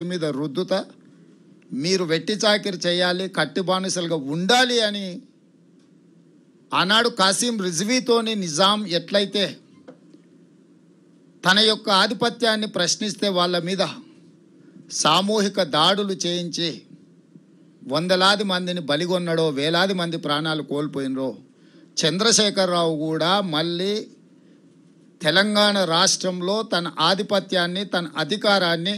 మీద రుద్దుత మీరు వెట్టి చాకిరి చేయాలి, కట్టి బానిసలుగా ఉండాలి అని ఆనాడు కాసిం రిజ్వీతోని నిజాం ఎట్లయితే తన యొక్క ఆధిపత్యాన్ని ప్రశ్నిస్తే వాళ్ళ మీద సామూహిక దాడులు చేయించి వందలాది మందిని బలిగొన్నడో, వేలాది మంది ప్రాణాలు కోల్పోయినరో, చంద్రశేఖరరావు కూడా మళ్ళీ తెలంగాణ రాష్ట్రంలో తన ఆధిపత్యాన్ని, తన అధికారాన్ని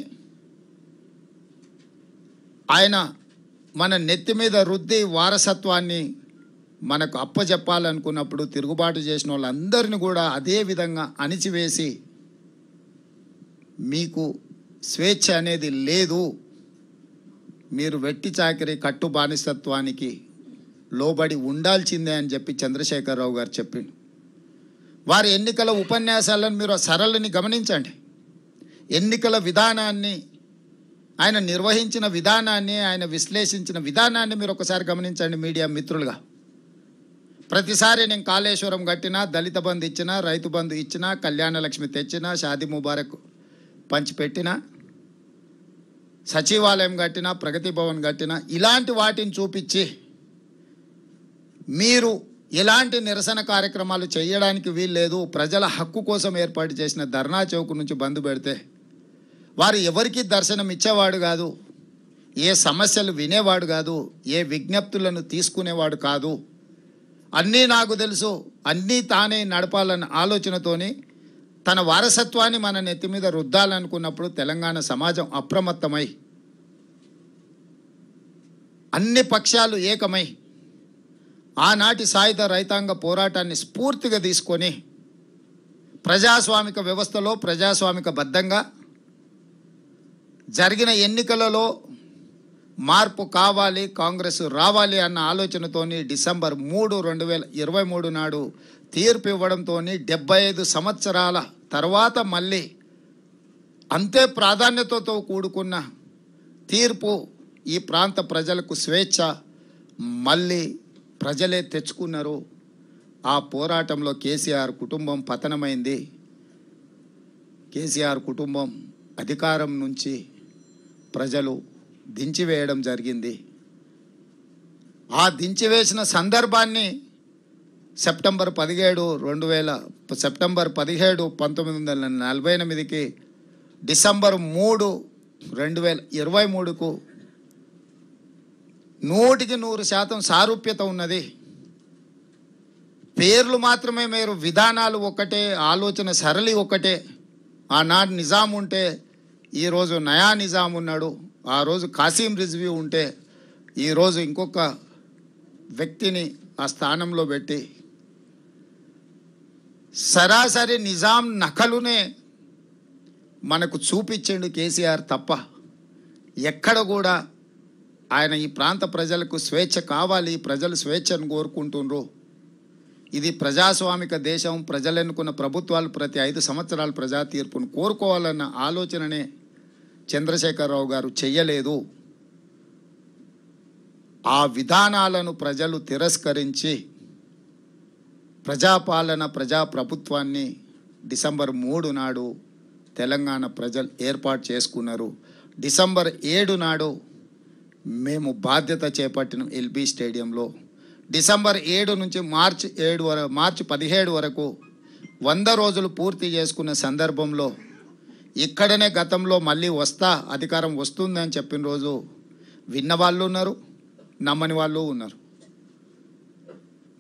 ఆయన మన నెత్తి మీద రుద్ది వారసత్వాన్ని మనకు అప్పచెప్పాలనుకున్నప్పుడు తిరుగుబాటు చేసిన వాళ్ళందరినీ కూడా అదే విధంగా అణిచివేసి మీకు స్వేచ్ఛ అనేది లేదు, మీరు వెట్టి చాకిరి కట్టు బానిసత్వానికి లోబడి ఉండాల్సిందే అని చెప్పి చంద్రశేఖరరావు గారు చెప్పిండు. వారి ఎన్నికల ఉపన్యాసాలను మీరు సరళని గమనించండి. ఎన్నికల విధానాన్ని, ఆయన నిర్వహించిన విధానాన్ని, ఆయన విశ్లేషించిన విధానాన్ని మీరు ఒకసారి గమనించండి మీడియా మిత్రులుగా. ప్రతిసారి నేను కాళేశ్వరం కట్టినా, దళిత బంధు ఇచ్చినా, రైతు బంధు ఇచ్చినా, కళ్యాణ లక్ష్మి తెచ్చినా, షాదీ ముబారక్ పంచిపెట్టినా, సచివాలయం కట్టినా, ప్రగతి భవన్ కట్టినా, ఇలాంటి వాటిని చూపించి మీరు ఎలాంటి నిరసన కార్యక్రమాలు చేయడానికి వీల్లేదు, ప్రజల హక్కు కోసం ఏర్పాటు చేసిన ధర్నా చౌక్ నుంచి బంద్ పెడితే వారు ఎవరికి దర్శనం ఇచ్చేవాడు కాదు, ఏ సమస్యలు వినేవాడు కాదు, ఏ విజ్ఞప్తులను తీసుకునేవాడు కాదు. అన్నీ నాకు తెలుసు, అన్నీ తానే నడపాలన్న ఆలోచనతోని తన వారసత్వాన్ని మన నెత్తి మీద రుద్దాలనుకున్నప్పుడు తెలంగాణ సమాజం అప్రమత్తమై అన్ని పక్షాలు ఏకమై ఆనాటి సాయుధ రైతాంగ పోరాటాన్ని స్ఫూర్తిగా తీసుకొని ప్రజాస్వామిక వ్యవస్థలో ప్రజాస్వామికబద్ధంగా జరిగిన ఎన్నికలలో మార్పు కావాలి, కాంగ్రెస్ రావాలి అన్న ఆలోచనతోని డిసెంబర్ 3, 2023 నాడు తీర్పు ఇవ్వడంతో 75 సంవత్సరాల తర్వాత మళ్ళీ అంతే ప్రాధాన్యతతో కూడుకున్న తీర్పు, ఈ ప్రాంత ప్రజలకు స్వేచ్ఛ మళ్ళీ ప్రజలే తెచ్చుకున్నారు. ఆ పోరాటంలో కేసీఆర్ కుటుంబం పతనమైంది. కేసీఆర్ కుటుంబం అధికారం నుంచి ప్రజలు దించివేయడం జరిగింది. ఆ దించివేసిన సందర్భాన్ని సెప్టెంబర్ 17, 1948కి డిసెంబర్ 3, 2023కు 100% సారూప్యత ఉన్నది. పేర్లు మాత్రమే వేరు, విధానాలు ఒకటే, ఆలోచన సరళి ఒకటే. ఆనాడు నిజాం ఉంటే ఈరోజు నయా నిజాం ఉన్నాడు, ఆ రోజు కాసిం రిజ్వీ ఉంటే ఈరోజు ఇంకొక వ్యక్తిని ఆ స్థానంలో పెట్టి సరాసరి నిజాం నకలునే మనకు చూపించిండు కేసీఆర్ తప్ప ఎక్కడ కూడా ఆయన ఈ ప్రాంత ప్రజలకు స్వేచ్ఛ కావాలి, ప్రజలు స్వేచ్ఛను కోరుకుంటుండ్రు, ఇది ప్రజాస్వామిక దేశం, ప్రజలు ఎన్నుకున్న ప్రభుత్వాలు ప్రతి 5 సంవత్సరాలు ప్రజా తీర్పును కోరుకోవాలన్న ఆలోచననే చంద్రశేఖరరావు గారు చెయ్యలేదు. ఆ విధానాలను ప్రజలు తిరస్కరించి ప్రజాపాలన, ప్రజాప్రభుత్వాన్ని డిసెంబర్ 3 నాడు తెలంగాణ ప్రజలు ఏర్పాటు చేసుకున్నారు. డిసెంబర్ 7 నాడు మేము బాధ్యత చేపట్టిన ఎల్బీ స్టేడియంలో. డిసెంబర్ 7 నుంచి మార్చి 17 వరకు 100 రోజులు పూర్తి చేసుకున్న సందర్భంలో ఇక్కడనే గతంలో మళ్ళీ అధికారం వస్తుందని చెప్పిన రోజు విన్న వాళ్ళు ఉన్నారు, నమ్మని వాళ్ళు ఉన్నారు.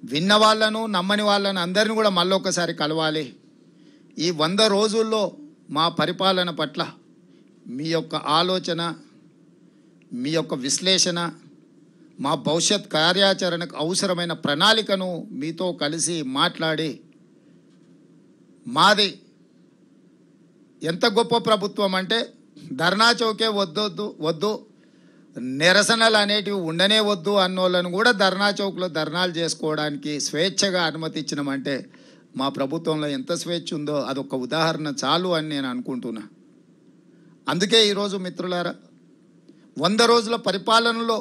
విన్న వాళ్ళను, నమ్మని వాళ్ళను అందరిని కూడా మళ్ళీ ఒకసారి కలవాలి. ఈ 100 రోజుల్లో మా పరిపాలన పట్ల మీ యొక్క ఆలోచన, మీ యొక్క విశ్లేషణ, మా భవిష్యత్ కార్యాచరణకు అవసరమైన ప్రణాళికను మీతో కలిసి మాట్లాడి మాది ఎంత గొప్ప ప్రభుత్వం అంటే ధర్నా చౌకే వద్దు, నిరసనలు అనేటివి ఉండనే వద్దు అన్నోళ్ళను కూడా ధర్నా చౌక్లో ధర్నాలు చేసుకోవడానికి స్వేచ్ఛగా అనుమతి ఇచ్చినామంటే మా ప్రభుత్వంలో ఎంత స్వేచ్ఛ ఉందో అదొక ఉదాహరణ చాలు అని నేను అనుకుంటున్నా. అందుకే ఈరోజు మిత్రులారా 100 రోజుల పరిపాలనలో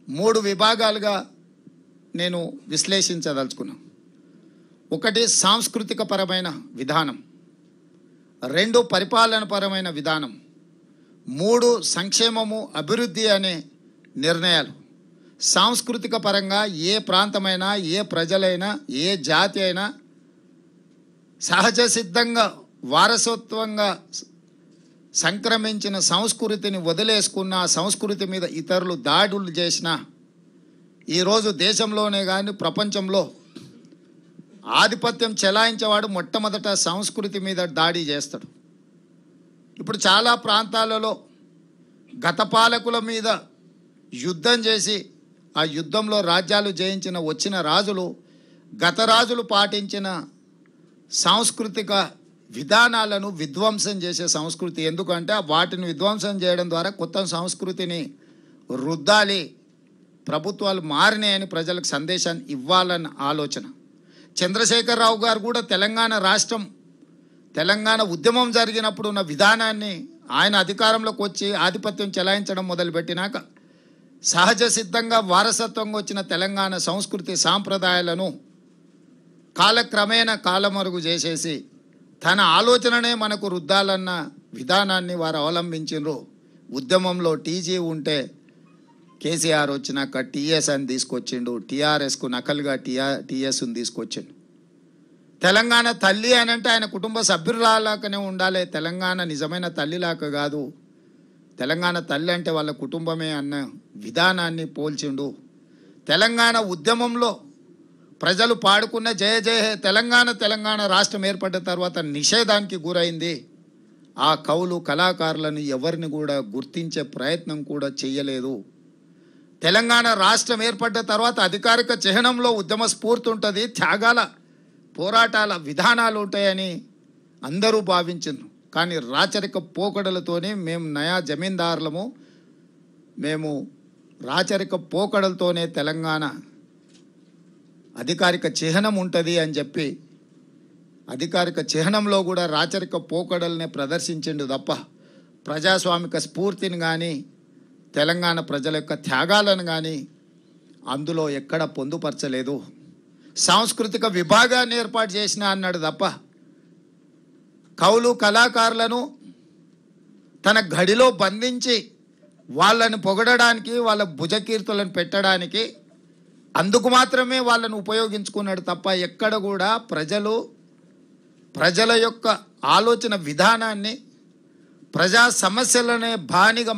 3 విభాగాలుగా నేను విశ్లేషించదలుచుకున్నాను. ఒకటి సాంస్కృతిక పరమైన విధానం, 2 పరిపాలనపరమైన విధానం, 3 సంక్షేమము అభివృద్ధి అనే నిర్ణయాలు. సాంస్కృతిక పరంగా ఏ ప్రాంతమైనా, ఏ ప్రజలైనా, ఏ జాతి అయినా సహజ సిద్ధంగా వారసత్వంగా సంక్రమించిన సంస్కృతిని వదిలేసుకున్న, ఆ సంస్కృతి మీద ఇతరులు దాడులు చేసిన ఈరోజు దేశంలోనే కానీ ప్రపంచంలో ఆధిపత్యం చెలాయించేవాడు మొట్టమొదట సంస్కృతి మీద దాడి చేస్తాడు. ఇప్పుడు చాలా ప్రాంతాలలో గత పాలకుల మీద యుద్ధం చేసి ఆ యుద్ధంలో రాజ్యాలు జయించిన వచ్చిన రాజులు గత రాజులు పాటించిన సాంస్కృతిక విధానాలను విధ్వంసం చేసే సంస్కృతి. ఎందుకంటే వాటిని విధ్వంసం చేయడం ద్వారా కొత్త సంస్కృతిని రుద్దాలి, ప్రభుత్వాలు మారినాయని ప్రజలకు సందేశాన్ని ఇవ్వాలన్న ఆలోచన. చంద్రశేఖరరావు గారు కూడా తెలంగాణ ఉద్యమం జరిగినప్పుడు ఉన్న విధానాన్ని ఆయన అధికారంలోకి వచ్చి ఆధిపత్యం చెలాయించడం మొదలుపెట్టినాక సహజ సిద్ధంగా వారసత్వంగా వచ్చిన తెలంగాణ సంస్కృతి సాంప్రదాయాలను కాలక్రమేణా కాలమరుగు చేసేసి తన ఆలోచననే మనకు రుద్దాలన్న విధానాన్ని వారు అవలంబించారు. ఉద్యమంలో టీజీ ఉంటే కేసీఆర్ వచ్చినాక టీఎస్ అని తీసుకొచ్చిండు, టీఆర్ఎస్కు నకలుగా టీఎస్ని తీసుకొచ్చిండు. తెలంగాణ తల్లి అని అంటే ఆయన కుటుంబ సభ్యురాలాగానే ఉండాలి, తెలంగాణ నిజమైన తల్లిలాగా కాదు. తెలంగాణ తల్లి అంటే వాళ్ళ కుటుంబమే అన్న విధానాన్ని పోల్చిండు. తెలంగాణ ఉద్యమంలో ప్రజలు పాడుకున్న జయ జయ హే తెలంగాణ తెలంగాణ రాష్ట్రం ఏర్పడ్డ తర్వాత నిషేధానికి గురైంది. ఆ కవులు కళాకారులను ఎవరిని కూడా గుర్తించే ప్రయత్నం కూడా చేయలేదు. తెలంగాణ రాష్ట్రం ఏర్పడ్డ తర్వాత అధికారిక చిహ్నంలో ఉద్యమ స్ఫూర్తి ఉంటుంది, త్యాగాల పోరాటాల విధానాలు ఉంటాయని అందరూ భావించారు. కానీ రాచరిక పోకడలతోనే మేము నయా జమీందారులము, మేము రాచరిక పోకడలతోనే తెలంగాణ అధికారిక చిహ్నం ఉంటుంది అని చెప్పి అధికారిక చిహ్నంలో కూడా రాచరిక పోకడల్నే ప్రదర్శించిండు తప్ప ప్రజాస్వామిక స్ఫూర్తిని కానీ తెలంగాణ ప్రజల యొక్క త్యాగాలను కానీ అందులో ఎక్కడ పొందుపరచలేదు. సాంస్కృతిక విభాగాన్ని ఏర్పాటు చేసిన అన్నాడు తప్ప కవులు కళాకారులను తన గడిలో బంధించి వాళ్ళని పొగడడానికి, వాళ్ళ భుజకీర్తులను పెట్టడానికి అందుకు మాత్రమే వాళ్ళను ఉపయోగించుకున్నాడు తప్ప ఎక్కడ కూడా ప్రజల యొక్క ఆలోచన విధానాన్ని, ప్రజా సమస్యలనే బానిగా